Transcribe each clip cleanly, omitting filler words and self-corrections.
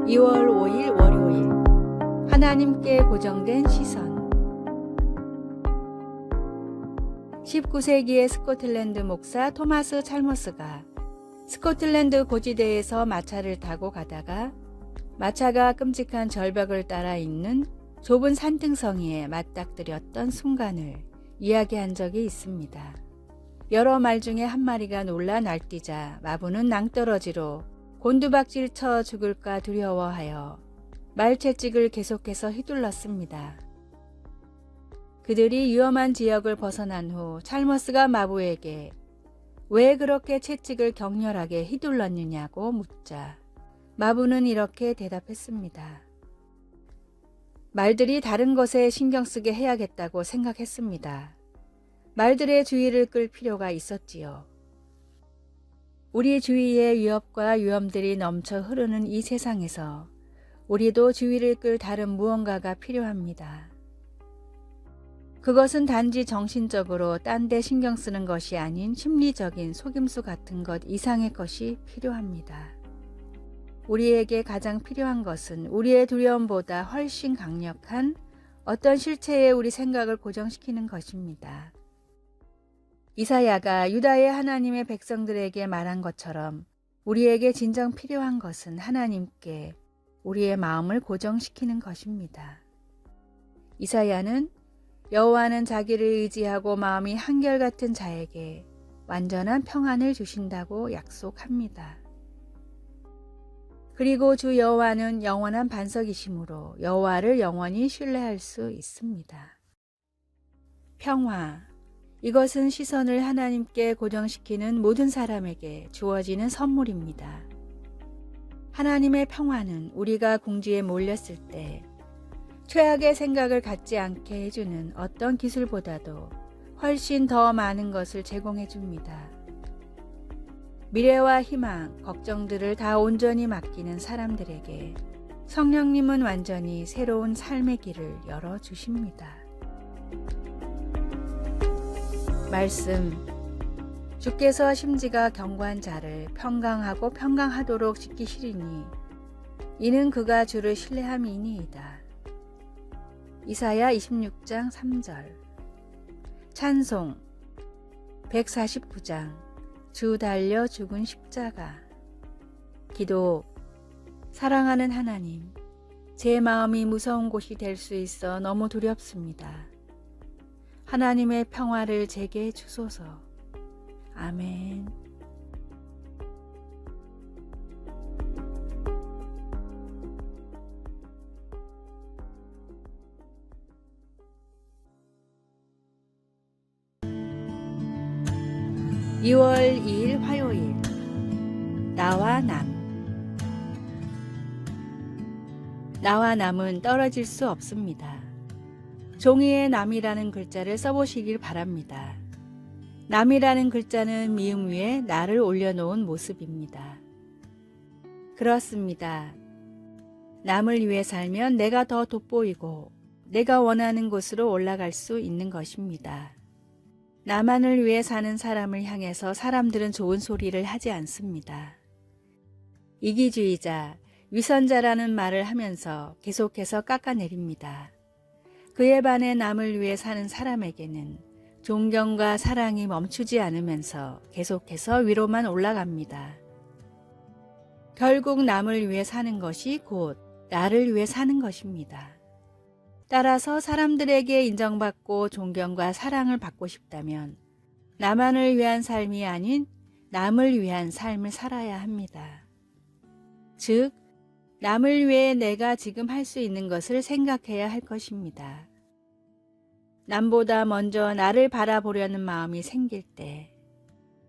2월 5일 월요일 하나님께 고정된 시선 19세기의 스코틀랜드 목사 토마스 찰머스가 스코틀랜드 고지대에서 마차를 타고 가다가 마차가 끔찍한 절벽을 따라 있는 좁은 산등성이에 맞닥뜨렸던 순간을 이야기한 적이 있습니다. 여러 말 중에 한 마리가 놀라 날뛰자 마부는 낭떠러지로 곤두박질 쳐 죽을까 두려워하여 말채찍을 계속해서 휘둘렀습니다. 그들이 위험한 지역을 벗어난 후 찰머스가 마부에게 왜 그렇게 채찍을 격렬하게 휘둘렀느냐고 묻자 마부는 이렇게 대답했습니다. 말들이 다른 것에 신경 쓰게 해야겠다고 생각했습니다. 말들의 주의를 끌 필요가 있었지요. 우리 주위에 위협과 위험들이 넘쳐 흐르는 이 세상에서 우리도 주의를 끌 다른 무언가가 필요합니다. 그것은 단지 정신적으로 딴 데 신경 쓰는 것이 아닌 심리적인 속임수 같은 것 이상의 것이 필요합니다. 우리에게 가장 필요한 것은 우리의 두려움보다 훨씬 강력한 어떤 실체에 우리 생각을 고정시키는 것입니다. 이사야가 유다의 하나님의 백성들에게 말한 것처럼 우리에게 진정 필요한 것은 하나님께 우리의 마음을 고정시키는 것입니다. 이사야는 여호와는 자기를 의지하고 마음이 한결같은 자에게 완전한 평안을 주신다고 약속합니다. 그리고 주 여호와는 영원한 반석이시므로 여호와를 영원히 신뢰할 수 있습니다. 평화, 이것은 시선을 하나님께 고정시키는 모든 사람에게 주어지는 선물입니다. 하나님의 평화는 우리가 궁지에 몰렸을 때 최악의 생각을 갖지 않게 해주는 어떤 기술보다도 훨씬 더 많은 것을 제공해 줍니다. 미래와 희망, 걱정들을 다 온전히 맡기는 사람들에게 성령님은 완전히 새로운 삶의 길을 열어주십니다. 말씀, 주께서 심지가 견고한 자를 평강하고 평강하도록 지키시리니 이는 그가 주를 신뢰함이니이다. 이사야 26장 3절. 찬송 149장 주 달려 죽은 십자가. 기도, 사랑하는 하나님, 제 마음이 무서운 곳이 될 수 있어 너무 두렵습니다. 하나님의 평화를 제게 주소서. 아멘. (2월 2일) 화요일 나와 남. 나와 남은 떨어질 수 없습니다. 종이에 남이라는 글자를 써보시길 바랍니다. 남이라는 글자는 미음 위에 나를 올려놓은 모습입니다. 그렇습니다. 남을 위해 살면 내가 더 돋보이고 내가 원하는 곳으로 올라갈 수 있는 것입니다. 나만을 위해 사는 사람을 향해서 사람들은 좋은 소리를 하지 않습니다. 이기주의자, 위선자라는 말을 하면서 계속해서 깎아내립니다. 그에 반해 남을 위해 사는 사람에게는 존경과 사랑이 멈추지 않으면서 계속해서 위로만 올라갑니다. 결국 남을 위해 사는 것이 곧 나를 위해 사는 것입니다. 따라서 사람들에게 인정받고 존경과 사랑을 받고 싶다면 나만을 위한 삶이 아닌 남을 위한 삶을 살아야 합니다. 즉, 남을 위해 내가 지금 할 수 있는 것을 생각해야 할 것입니다. 남보다 먼저 나를 바라보려는 마음이 생길 때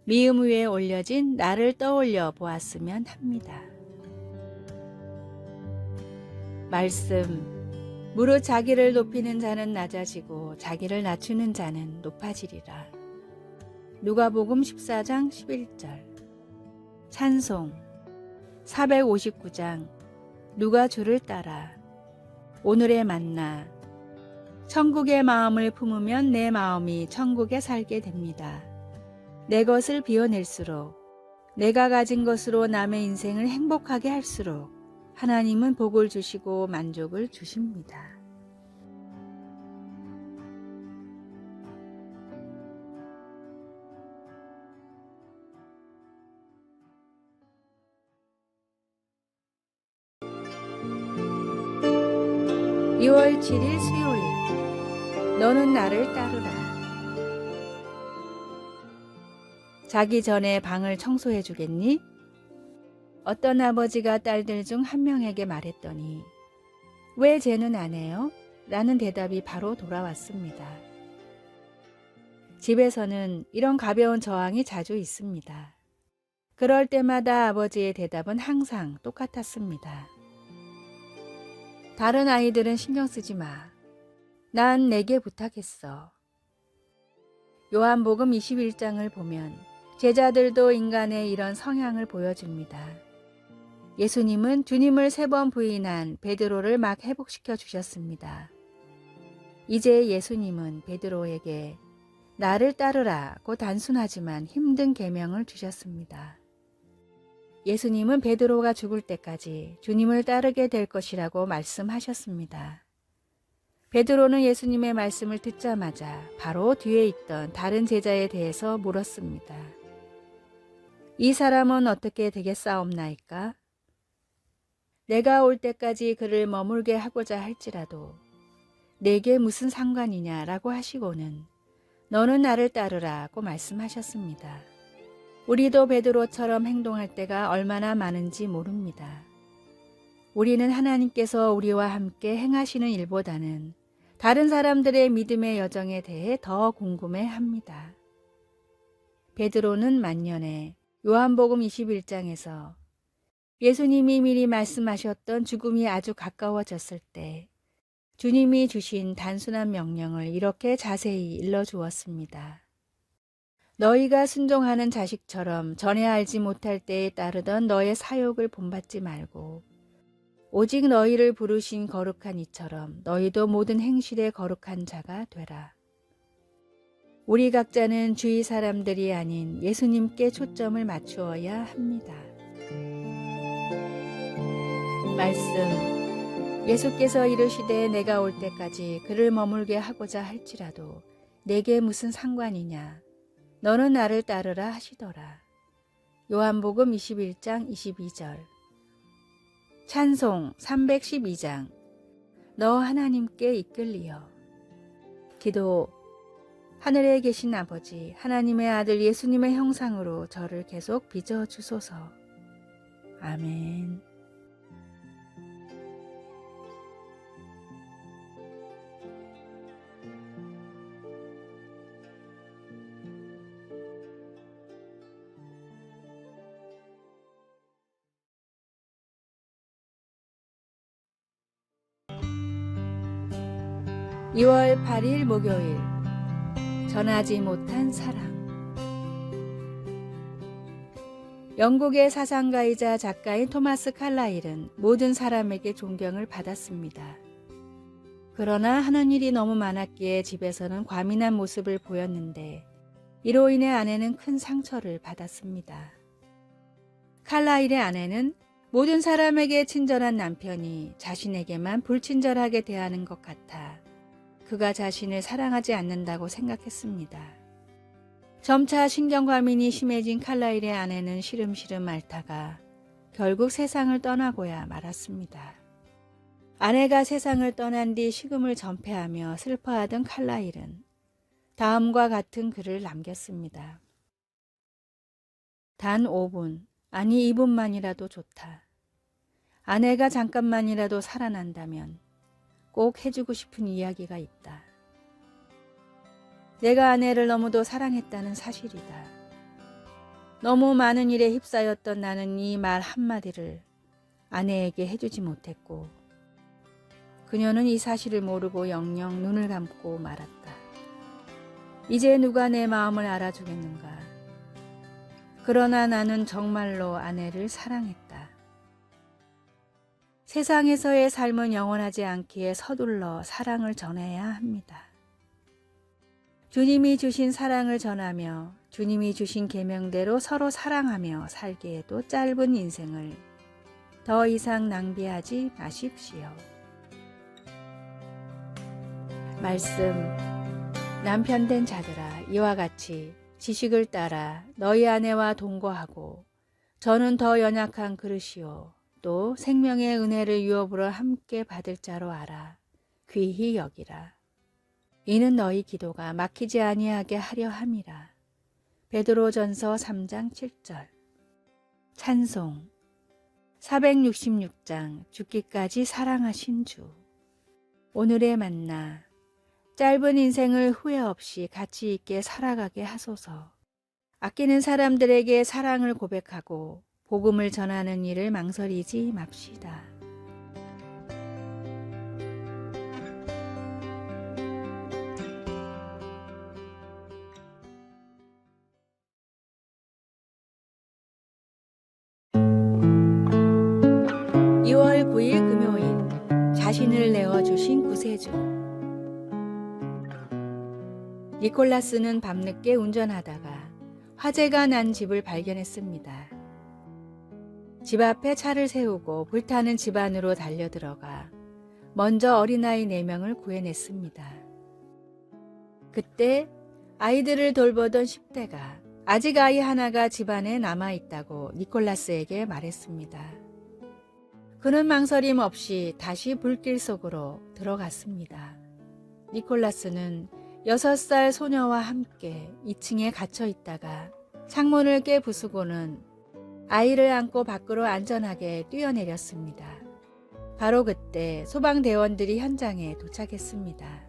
미음 위에 올려진 나를 떠올려 보았으면 합니다. 말씀, 무릇 자기를 높이는 자는 낮아지고 자기를 낮추는 자는 높아지리라. 누가복음 14장 11절. 찬송 459장 누가 주를 따라. 오늘의 만나. 천국의 마음을 품으면 내 마음이 천국에 살게 됩니다. 내 것을 비워낼수록, 내가 가진 것으로 남의 인생을 행복하게 할수록 하나님은 복을 주시고 만족을 주십니다. (2월 7일) 수요일. 너는 나를 따르라. 자기 전에 방을 청소해 주겠니? 어떤 아버지가 딸들 중 한 명에게 말했더니 왜 쟤는 안 해요? 라는 대답이 바로 돌아왔습니다. 집에서는 이런 가벼운 저항이 자주 있습니다. 그럴 때마다 아버지의 대답은 항상 똑같았습니다. 다른 아이들은 신경 쓰지 마. 난 내게 부탁했어. 요한복음 21장을 보면 제자들도 인간의 이런 성향을 보여줍니다. 예수님은 주님을 3번 부인한 베드로를 막 회복시켜 주셨습니다. 이제 예수님은 베드로에게 나를 따르라고 단순하지만 힘든 계명을 주셨습니다. 예수님은 베드로가 죽을 때까지 주님을 따르게 될 것이라고 말씀하셨습니다. 베드로는 예수님의 말씀을 듣자마자 바로 뒤에 있던 다른 제자에 대해서 물었습니다. 이 사람은 어떻게 되겠사옵나이까? 내가 올 때까지 그를 머물게 하고자 할지라도 내게 무슨 상관이냐라고 하시고는 너는 나를 따르라고 말씀하셨습니다. 우리도 베드로처럼 행동할 때가 얼마나 많은지 모릅니다. 우리는 하나님께서 우리와 함께 행하시는 일보다는 다른 사람들의 믿음의 여정에 대해 더 궁금해합니다. 베드로는 만년에 요한복음 21장에서 예수님이 미리 말씀하셨던 죽음이 아주 가까워졌을 때 주님이 주신 단순한 명령을 이렇게 자세히 일러주었습니다. 너희가 순종하는 자식처럼 전에 알지 못할 때에 따르던 너의 사욕을 본받지 말고 오직 너희를 부르신 거룩한 이처럼 너희도 모든 행실에 거룩한 자가 되라. 우리 각자는 주위 사람들이 아닌 예수님께 초점을 맞추어야 합니다. 말씀. 예수께서 이르시되 내가 올 때까지 그를 머물게 하고자 할지라도 내게 무슨 상관이냐. 너는 나를 따르라 하시더라. 요한복음 21장 22절. 찬송 312장. 너 하나님께 이끌리어. 기도. 하늘에 계신 아버지, 하나님의 아들 예수님의 형상으로 저를 계속 빚어주소서. 아멘. (2월 8일) 목요일. 전하지 못한 사랑. 영국의 사상가이자 작가인 토마스 칼라일은 모든 사람에게 존경을 받았습니다. 그러나 하는 일이 너무 많았기에 집에서는 과민한 모습을 보였는데 이로 인해 아내는 큰 상처를 받았습니다. 칼라일의 아내는 모든 사람에게 친절한 남편이 자신에게만 불친절하게 대하는 것 같아 그가 자신을 사랑하지 않는다고 생각했습니다. 점차 신경과민이 심해진 칼라일의 아내는 시름시름 앓다가 결국 세상을 떠나고야 말았습니다. 아내가 세상을 떠난 뒤 식음을 전폐하며 슬퍼하던 칼라일은 다음과 같은 글을 남겼습니다. 단 5분, 아니 2분만이라도 좋다. 아내가 잠깐만이라도 살아난다면 꼭 해주고 싶은 이야기가 있다. 내가 아내를 너무도 사랑했다는 사실이다. 너무 많은 일에 휩싸였던 나는 이 말 한마디를 아내에게 해주지 못했고 그녀는 이 사실을 모르고 영영 눈을 감고 말았다. 이제 누가 내 마음을 알아주겠는가. 그러나 나는 정말로 아내를 사랑했다. 세상에서의 삶은 영원하지 않기에 서둘러 사랑을 전해야 합니다. 주님이 주신 사랑을 전하며 주님이 주신 계명대로 서로 사랑하며 살기에도 짧은 인생을 더 이상 낭비하지 마십시오. 말씀. 남편 된 자들아, 이와 같이 지식을 따라 너희 아내와 동거하고 저는 더 연약한 그릇이요 또 생명의 은혜를 유업으로 함께 받을 자로 알아 귀히 여기라. 이는 너희 기도가 막히지 아니하게 하려 함이라. 베드로전서 3장 7절. 찬송. 466장 죽기까지 사랑하신 주. 오늘의 만나. 짧은 인생을 후회 없이 가치 있게 살아가게 하소서. 아끼는 사람들에게 사랑을 고백하고 복음을 전하는 일을 망설이지 맙시다. (2월 9일) 금요일. 자신을 내어주신 구세주. 니콜라스는 밤늦게 운전하다가 화재가 난 집을 발견했습니다. 집 앞에 차를 세우고 불타는 집 안으로 달려들어가 먼저 어린아이 4명을 구해냈습니다. 그때 아이들을 돌보던 10대가 아직 아이 하나가 집 안에 남아있다고 니콜라스에게 말했습니다. 그는 망설임 없이 다시 불길 속으로 들어갔습니다. 니콜라스는 6살 소녀와 함께 2층에 갇혀 있다가 창문을 깨 부수고는 아이를 안고 밖으로 안전하게 뛰어내렸습니다. 바로 그때 소방대원들이 현장에 도착했습니다.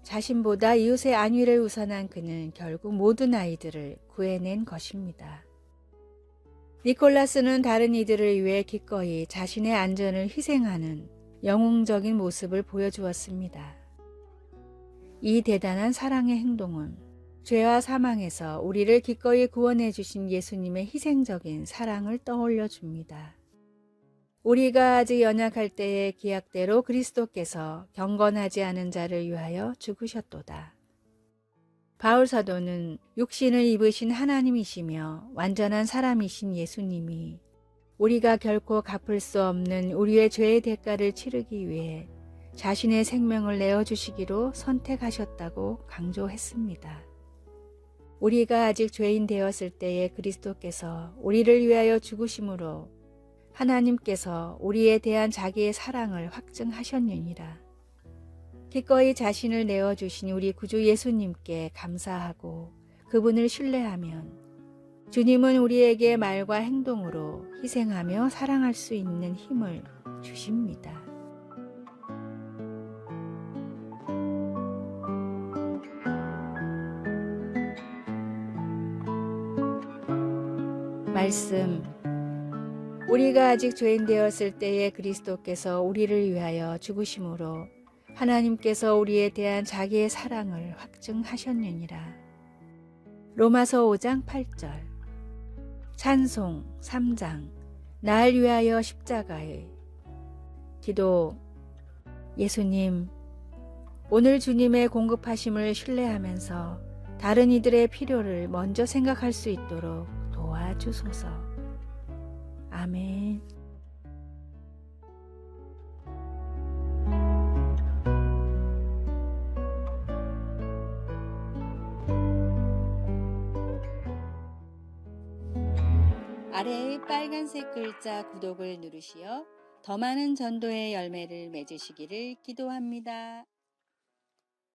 자신보다 이웃의 안위를 우선한 그는 결국 모든 아이들을 구해낸 것입니다. 니콜라스는 다른 이들을 위해 기꺼이 자신의 안전을 희생하는 영웅적인 모습을 보여주었습니다. 이 대단한 사랑의 행동은 죄와 사망에서 우리를 기꺼이 구원해 주신 예수님의 희생적인 사랑을 떠올려 줍니다. 우리가 아직 연약할 때의 기약대로 그리스도께서 경건하지 않은 자를 위하여 죽으셨도다. 바울 사도는 육신을 입으신 하나님이시며 완전한 사람이신 예수님이 우리가 결코 갚을 수 없는 우리의 죄의 대가를 치르기 위해 자신의 생명을 내어주시기로 선택하셨다고 강조했습니다. 우리가 아직 죄인 되었을 때에 그리스도께서 우리를 위하여 죽으심으로 하나님께서 우리에 대한 자기의 사랑을 확증하셨느니라. 기꺼이 자신을 내어주신 우리 구주 예수님께 감사하고 그분을 신뢰하면 주님은 우리에게 말과 행동으로 희생하며 사랑할 수 있는 힘을 주십니다. 말씀. 우리가 아직 죄인 되었을 때에 그리스도께서 우리를 위하여 죽으심으로 하나님께서 우리에 대한 자기의 사랑을 확증하셨느니라. 로마서 5장 8절. 찬송 3장. 날 위하여 십자가에. 기도. 예수님, 오늘 주님의 공급하심을 신뢰하면서 다른 이들의 필요를 먼저 생각할 수 있도록 도와주소서. 아멘. 아래의 빨간색 글자 구독을 누르시어 더 많은 전도의 열매를 맺으시기를 기도합니다.